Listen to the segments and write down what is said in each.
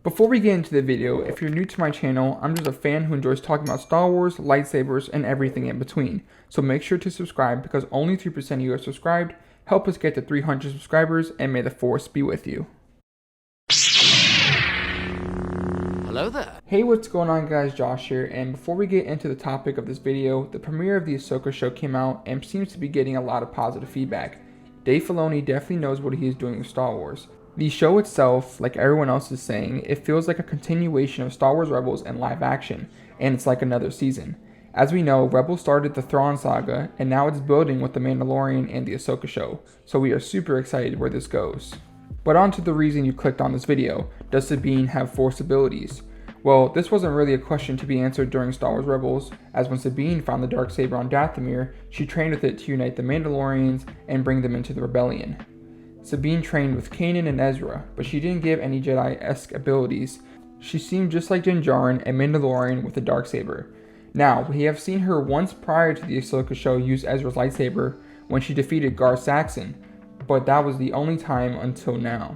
Before we get into the video, if you're new to my channel, I'm just a fan who enjoys talking about Star Wars, lightsabers, and everything in between. So make sure to subscribe because only 3% of you are subscribed. Help us get to 300 subscribers, and may the Force be with you. Hello there. Hey, what's going on guys, Josh here, and before we get into the topic of this video, the premiere of the Ahsoka show came out and seems to be getting a lot of positive feedback. Dave Filoni definitely knows what he is doing with Star Wars. The show itself, like everyone else is saying, it feels like a continuation of Star Wars Rebels in live action, and it's like another season. As we know, Rebels started the Thrawn saga, and now it's building with The Mandalorian and the Ahsoka show, so we are super excited where this goes. But on to the reason you clicked on this video. Does Sabine have Force abilities? Well, this wasn't really a question to be answered during Star Wars Rebels, as when Sabine found the Darksaber on Dathomir, she trained with it to unite the Mandalorians and bring them into the rebellion. Sabine trained with Kanan and Ezra, but she didn't give any Jedi-esque abilities. She seemed just like Din Djarin, a Mandalorian with a Darksaber. Now, we have seen her once prior to the Ahsoka show use Ezra's lightsaber when she defeated Gar Saxon, but that was the only time until now.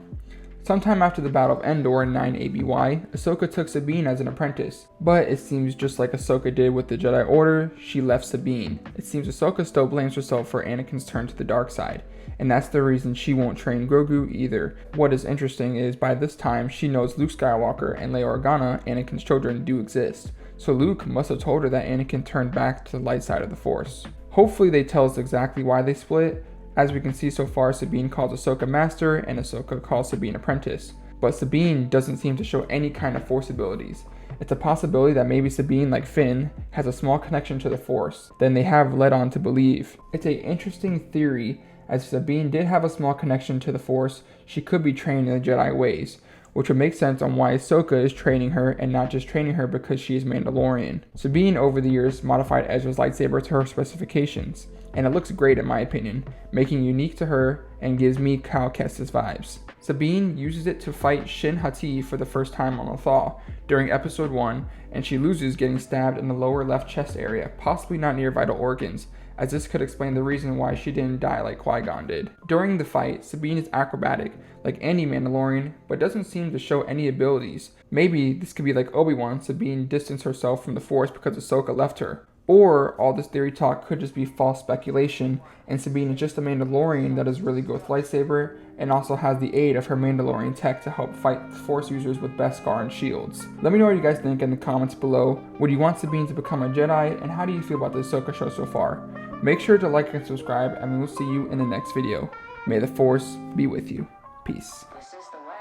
Sometime after the Battle of Endor in 9 ABY, Ahsoka took Sabine as an apprentice, but it seems just like Ahsoka did with the Jedi Order, she left Sabine. It seems Ahsoka still blames herself for Anakin's turn to the dark side, and that's the reason she won't train Grogu either. What is interesting is by this time she knows Luke Skywalker and Leia Organa, Anakin's children, do exist, so Luke must have told her that Anakin turned back to the light side of the Force. Hopefully they tell us exactly why they split. As we can see so far, Sabine calls Ahsoka Master and Ahsoka calls Sabine Apprentice. But Sabine doesn't seem to show any kind of Force abilities. It's a possibility that maybe Sabine, like Finn, has a small connection to the Force than they have led on to believe. It's an interesting theory, as if Sabine did have a small connection to the Force, she could be trained in the Jedi ways, which would make sense on why Ahsoka is training her and not just training her because she is Mandalorian. Sabine over the years modified Ezra's lightsaber to her specifications, and it looks great in my opinion, making it unique to her and gives me Cal Kestis vibes. Sabine uses it to fight Shin Hati for the first time on Lothal during episode 1, and she loses getting stabbed in the lower left chest area, possibly not near vital organs, as this could explain the reason why she didn't die like Qui-Gon did. During the fight, Sabine is acrobatic, like any Mandalorian, but doesn't seem to show any abilities. Maybe this could be like Obi-Wan, Sabine distanced herself from the Force because Ahsoka left her. Or all this theory talk could just be false speculation, and Sabine is just a Mandalorian that is really good with lightsaber, and also has the aid of her Mandalorian tech to help fight Force users with Beskar and shields. Let me know what you guys think in the comments below. Would you want Sabine to become a Jedi, and how do you feel about the Ahsoka show so far? Make sure to like and subscribe, and we will see you in the next video. May the Force be with you. Peace. This is the way.